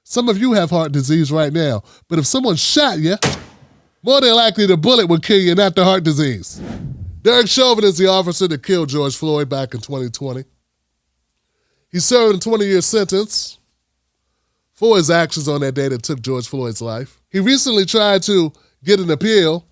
Some of you have heart disease right now, but if someone shot you, more than likely the bullet would kill you, not the heart disease. Derek Chauvin is the officer that killed George Floyd back in 2020. He served a 20-year sentence for his actions on that day that took George Floyd's life. He recently tried to get an appeal.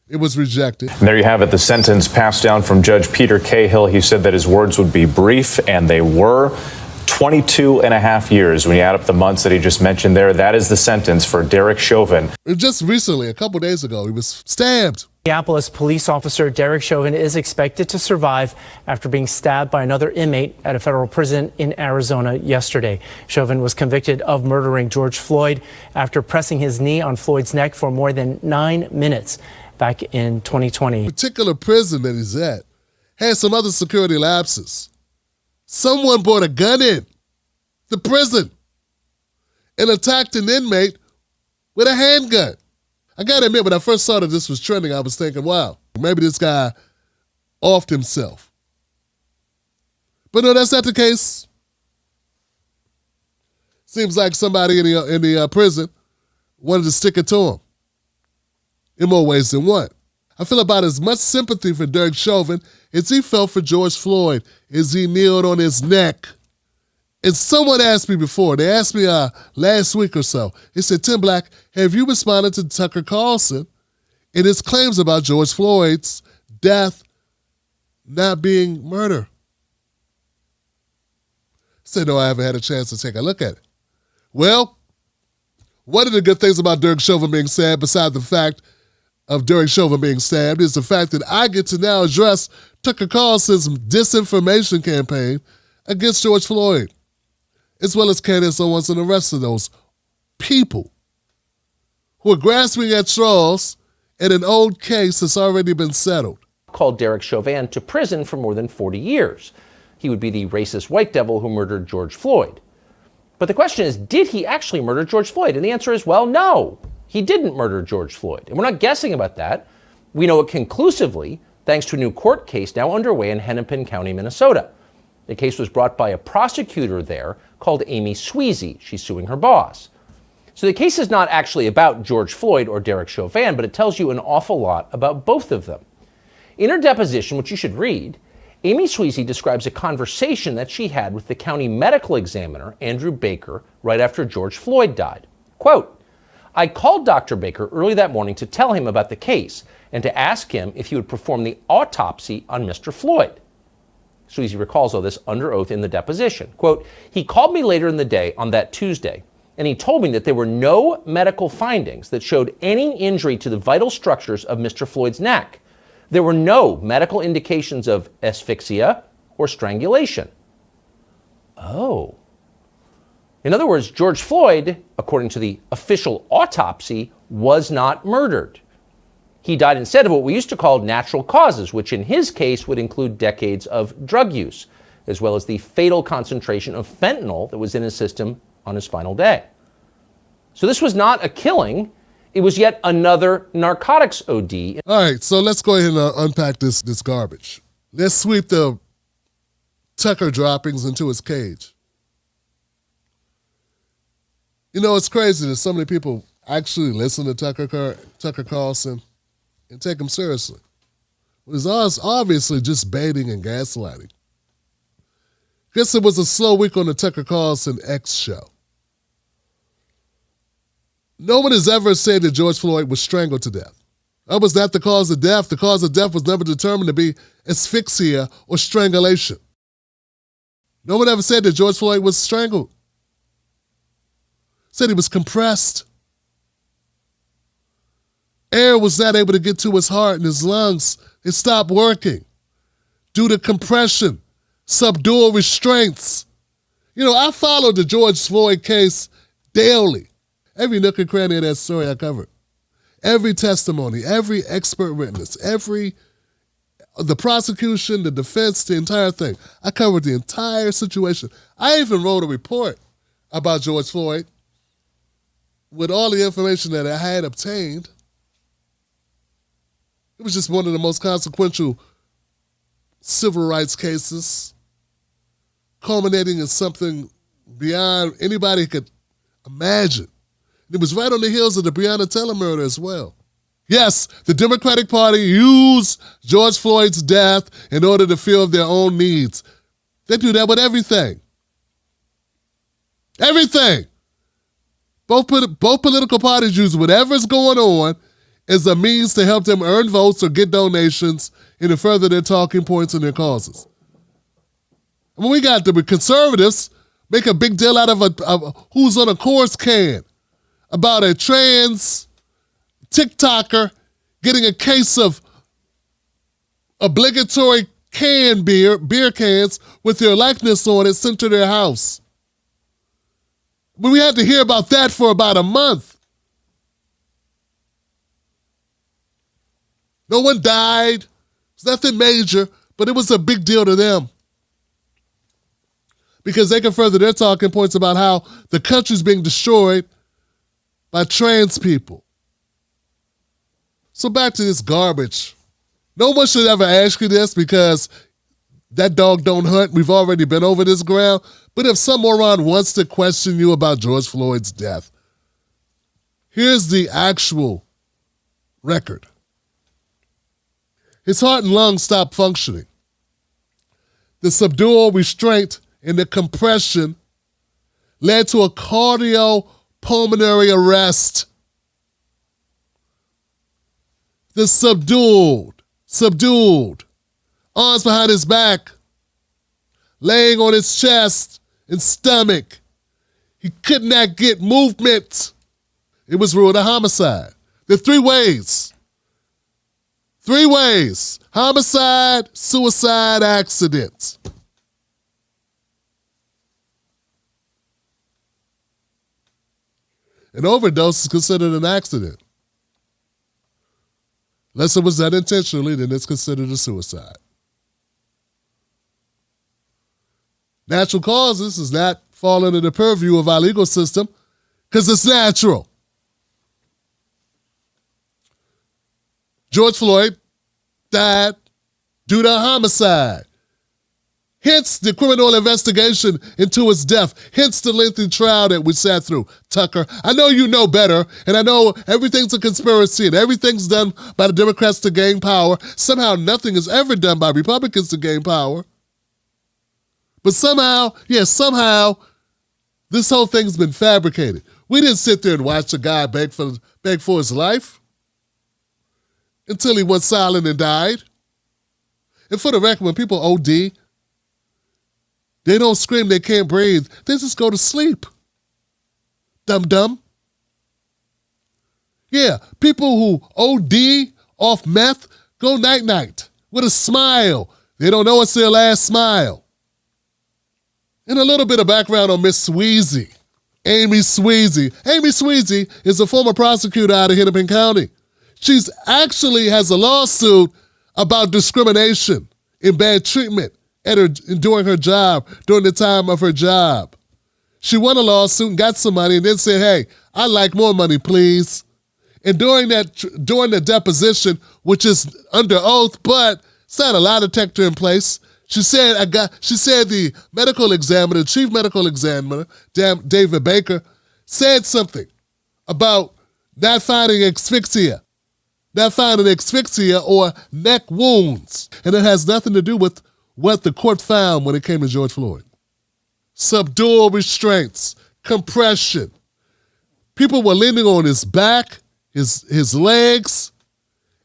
It was rejected. And there you have it, the sentence passed down from Judge Peter Cahill. He said that his words would be brief, and they were. 22 and a half years. When you add up the months that he just mentioned there, that is the sentence for Derek Chauvin. Just recently, a couple days ago, he was stabbed. Minneapolis police officer Derek Chauvin is expected to survive after being stabbed by another inmate at a federal prison in Arizona yesterday. Chauvin was convicted of murdering George Floyd after pressing his knee on Floyd's neck for more than 9 minutes back in 2020. The particular prison that he's at had some other security lapses. Someone brought a gun in the prison and attacked an inmate with a handgun. I gotta admit, when I first saw that this was trending, I was thinking, wow, maybe this guy offed himself. But no, that's not the case. Seems like somebody in the prison wanted to stick it to him in more ways than one. I feel about as much sympathy for Derek Chauvin as he felt for George Floyd as he kneeled on his neck. And someone asked me before, they asked me last week or so, they said, Tim Black, have you responded to Tucker Carlson and his claims about George Floyd's death not being murder? I said, no, I haven't had a chance to take a look at it. Well, one of the good things about Derek Chauvin being stabbed, besides the fact of Derek Chauvin being stabbed, is the fact that I get to now address Tucker Carlson's disinformation campaign against George Floyd, as well as Candace Owens and the rest of those people who are grasping at straws at an old case that's already been settled. Called Derek Chauvin to prison for more than 40 years. He would be the racist white devil who murdered George Floyd. But the question is, did he actually murder George Floyd? And the answer is, well, no. He didn't murder George Floyd. And we're not guessing about that. We know it conclusively thanks to a new court case now underway in Hennepin County, Minnesota. The case was brought by a prosecutor there called Amy Sweezy. She's suing her boss. So the case is not actually about George Floyd or Derek Chauvin, but it tells you an awful lot about both of them. In her deposition, which you should read, Amy Sweezy describes a conversation that she had with the county medical examiner, Andrew Baker, right after George Floyd died. Quote, I called Dr. Baker early that morning to tell him about the case and to ask him if he would perform the autopsy on Mr. Floyd. Sweezy recalls all this under oath in the deposition. Quote, he called me later in the day on that Tuesday, and he told me that there were no medical findings that showed any injury to the vital structures of Mr. Floyd's neck. There were no medical indications of asphyxia or strangulation. Oh. In other words, George Floyd, according to the official autopsy, was not murdered. He died instead of what we used to call natural causes, which in his case would include decades of drug use, as well as the fatal concentration of fentanyl that was in his system on his final day. So this was not a killing. It was yet another narcotics OD. All right, so let's go ahead and unpack this garbage. Let's sweep the Tucker droppings into his cage. You know, it's crazy that so many people actually listen to Tucker Carlson and take him seriously. It was obviously just baiting and gaslighting. Guess it was a slow week on the Tucker Carlson X show. No one has ever said that George Floyd was strangled to death. That was not the cause of death. The cause of death was never determined to be asphyxia or strangulation. No one ever said that George Floyd was strangled. Said he was compressed. Air was not able to get to his heart and his lungs. It stopped working due to compression, subdural restraints. You know, I followed the George Floyd case daily. Every nook and cranny of that story I covered. Every testimony, every expert witness, the prosecution, the defense, the entire thing. I covered the entire situation. I even wrote a report about George Floyd with all the information that I had obtained. It was just one of the most consequential civil rights cases, culminating in something beyond anybody could Imagine. It was right on the heels of the Breonna Taylor murder as well. Yes, the Democratic Party used George Floyd's death in order to fill their own needs. They do that with everything. Everything. Both political parties use whatever's going on as a means to help them earn votes or get donations and to further their talking points and their causes. And when we got the conservatives make a big deal out of who's on a course can about a trans TikToker getting a case of obligatory beer cans with their likeness on it sent to their house. But we had to hear about that for about a month. No one died. It's nothing major, but it was a big deal to them. Because they can further their talking points about how the country's being destroyed by trans people. So back to this garbage. No one should ever ask you this because that dog don't hunt. We've already been over this ground. But if some moron wants to question you about George Floyd's death, here's the actual record. His heart and lungs stopped functioning. The subdural restraint and the compression led to a cardiopulmonary arrest. The subdued, arms behind his back, laying on his chest and stomach. He could not get movement. It was ruled a homicide. There are three ways. Homicide, suicide, accident. An overdose is considered an accident. Unless it was done intentionally, then it's considered a suicide. Natural causes does not fall under the purview of our legal system because it's natural. George Floyd died due to a homicide. Hence the criminal investigation into his death. Hence the lengthy trial that we sat through. Tucker, I know you know better, and I know everything's a conspiracy and everything's done by the Democrats to gain power. Somehow nothing is ever done by Republicans to gain power. But somehow, this whole thing's been fabricated. We didn't sit there and watch a guy beg for his life until he went silent and died. And for the record, when people OD, they don't scream, they can't breathe. They just go to sleep. Dum-dum. Yeah, people who OD off meth go night-night with a smile. They don't know it's their last smile. And a little bit of background on Miss Sweezy, Amy Sweezy. Amy Sweezy is a former prosecutor out of Hennepin County. She's actually has a lawsuit about discrimination and bad treatment during her job, during the time of her job. She won a lawsuit and got some money and then said, hey, I'd like more money, please. And during the deposition, which is under oath, but it's not a lie detector in place, she said the medical examiner, chief medical examiner, David Baker, said something about not finding asphyxia or neck wounds. And it has nothing to do with what the court found when it came to George Floyd. Subdural restraints, compression. People were leaning on his back, his legs,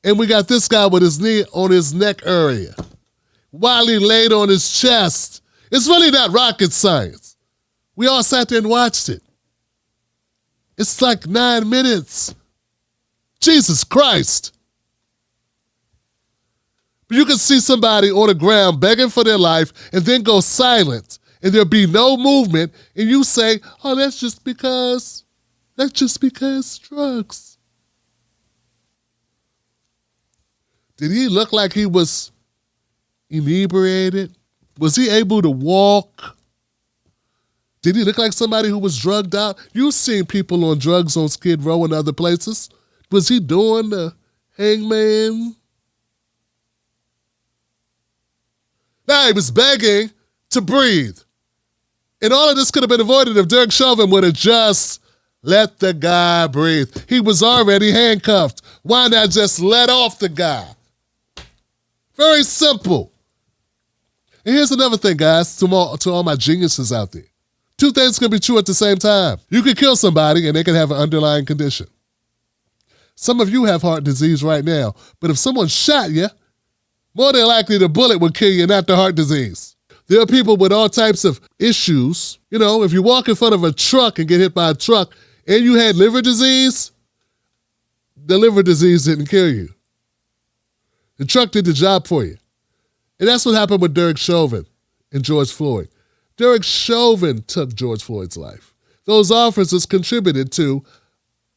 and we got this guy with his knee on his neck area while he laid on his chest. It's really not rocket science. We all sat there and watched it. It's like 9 minutes. Jesus Christ. But you can see somebody on the ground begging for their life and then go silent and there'll be no movement and you say, oh, that's just because drugs. Did he look like he was inebriated? Was he able to walk? Did he look like somebody who was drugged out? You've seen people on drugs on Skid Row and other places. Was he doing the hangman? Now he was begging to breathe. And all of this could have been avoided if Derek Chauvin would have just Let the guy breathe. He was already handcuffed. Why not just let off the guy? Very simple. And here's another thing, guys, to all my geniuses out there. Two things can be true at the same time. You can kill somebody and they can have an underlying condition. Some of you have heart disease right now, but if someone shot you, more than likely the bullet would kill you, not the heart disease. There are people with all types of issues. You know, if you walk in front of a truck and get hit by a truck and you had liver disease, the liver disease didn't kill you. The truck did the job for you. And that's what happened with Derek Chauvin and George Floyd. Derek Chauvin took George Floyd's life. Those officers contributed to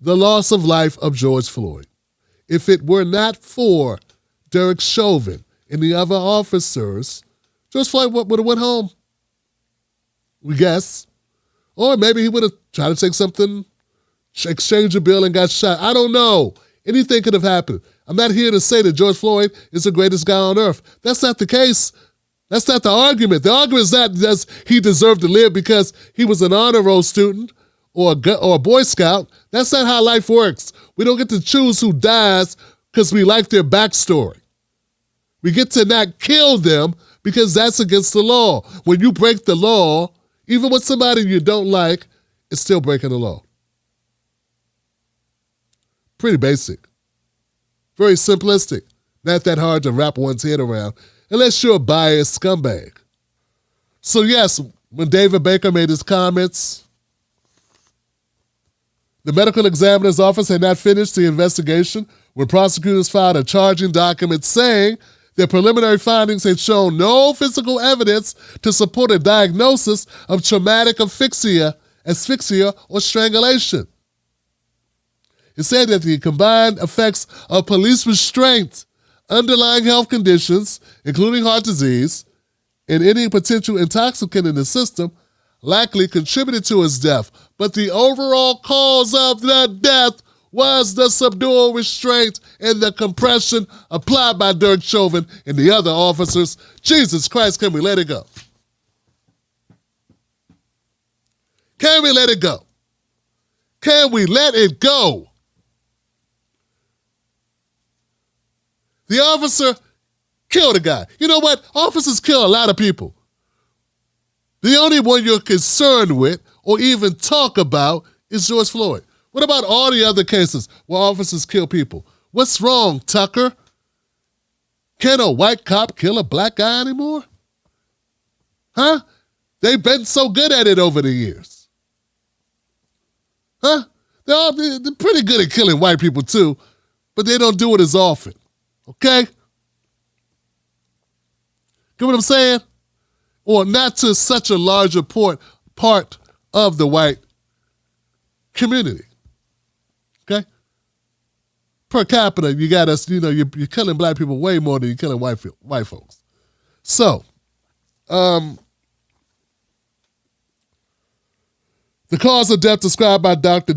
the loss of life of George Floyd. If it were not for Derek Chauvin and the other officers, George Floyd would have went home, we guess. Or maybe he would have tried to take something, exchange a bill and got shot. I don't know. Anything could have happened. I'm not here to say that George Floyd is the greatest guy on earth. That's not the case. That's not the argument. The argument is not does he deserve to live because he was an honor roll student or a Boy Scout. That's not how life works. We don't get to choose who dies because we like their backstory. We get to not kill them because that's against the law. When you break the law, even with somebody you don't like, it's still breaking the law. Pretty basic. Very simplistic. Not that hard to wrap one's head around, unless you're a biased scumbag. So yes, when David Baker made his comments, the medical examiner's office had not finished the investigation when prosecutors filed a charging document saying their preliminary findings had shown no physical evidence to support a diagnosis of traumatic asphyxia or strangulation. It said that the combined effects of police restraint, underlying health conditions, including heart disease, and any potential intoxicant in the system likely contributed to his death. But the overall cause of the death was the subdual restraint and the compression applied by Derek Chauvin and the other officers. Jesus Christ, can we let it go? Can we let it go? Can we let it go? The officer killed a guy. You know what? Officers kill a lot of people. The only one you're concerned with or even talk about is George Floyd. What about all the other cases where officers kill people? What's wrong, Tucker? Can a white cop kill a black guy anymore? Huh? They've been so good at it over the years. Huh? They're pretty good at killing white people too, but they don't do it as often. Okay? Get what I'm saying? Or not to such a larger part of the white community. Okay? Per capita, you got us, you're killing black people way more than you're killing white folks. So, the cause of death described by Dr.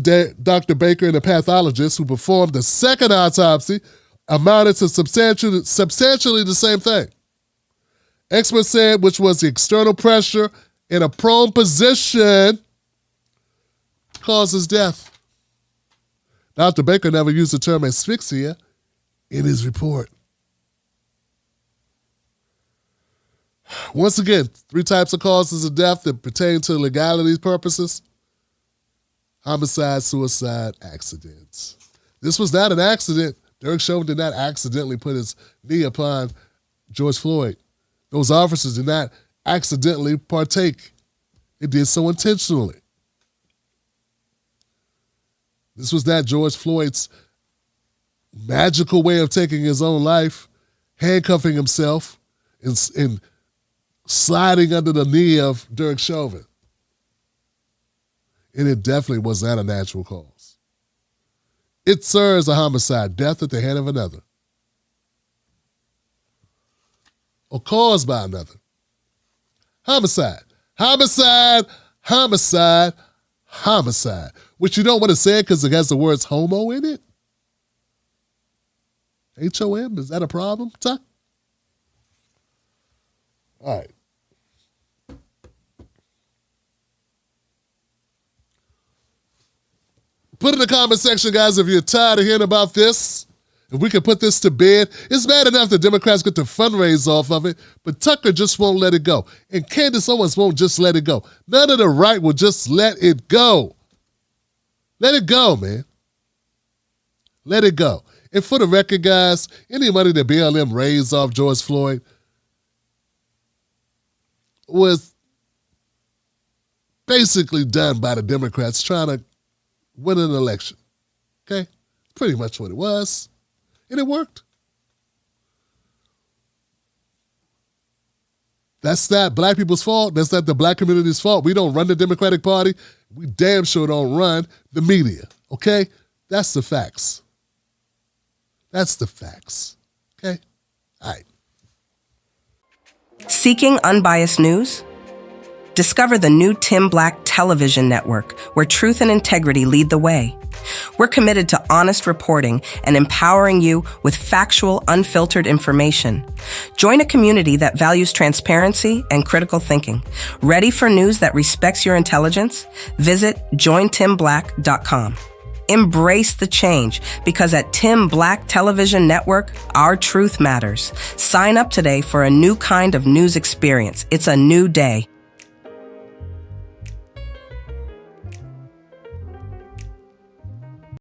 Baker and the pathologist who performed the second autopsy amounted to substantially the same thing. Experts said which was the external pressure in a prone position causes death. Dr. Baker never used the term asphyxia in his report. Once again, 3 types of causes of death that pertain to legality purposes: homicide, suicide, accidents. This was not an accident. Derek Chauvin did not accidentally put his knee upon George Floyd. Those officers did not accidentally partake. They did so intentionally. This was not George Floyd's magical way of taking his own life, handcuffing himself and sliding under the knee of Derek Chauvin. And it definitely was not a natural cause. It serves a homicide, death at the hand of another, or caused by another. Homicide, homicide, homicide, homicide. Which you don't want to say it because it has the words homo in it. H-O-M, is that a problem, Tuck? All right. Put in the comment section, guys, if you're tired of hearing about this. If we can put this to bed. It's bad enough the Democrats get to fundraise off of it, but Tucker just won't let it go. And Candace Owens won't just let it go. None of the right will just let it go. Let it go, man. Let it go. And for the record, guys, any money that BLM raised off George Floyd was basically done by the Democrats trying to win an election. Okay? Pretty much what it was. And it worked. That's not black people's fault. That's not the black community's fault. We don't run the Democratic Party. We damn sure don't run the media. Okay? That's the facts. That's the facts. Okay? All right. Seeking unbiased news? Discover the new Tim Black television network, where truth and integrity lead the way. We're committed to honest reporting and empowering you with factual, unfiltered information. Join a community that values transparency and critical thinking. Ready for news that respects your intelligence? Visit jointimblack.com. Embrace the change, because at Tim Black Television Network, our truth matters. Sign up today for a new kind of news experience. It's a new day.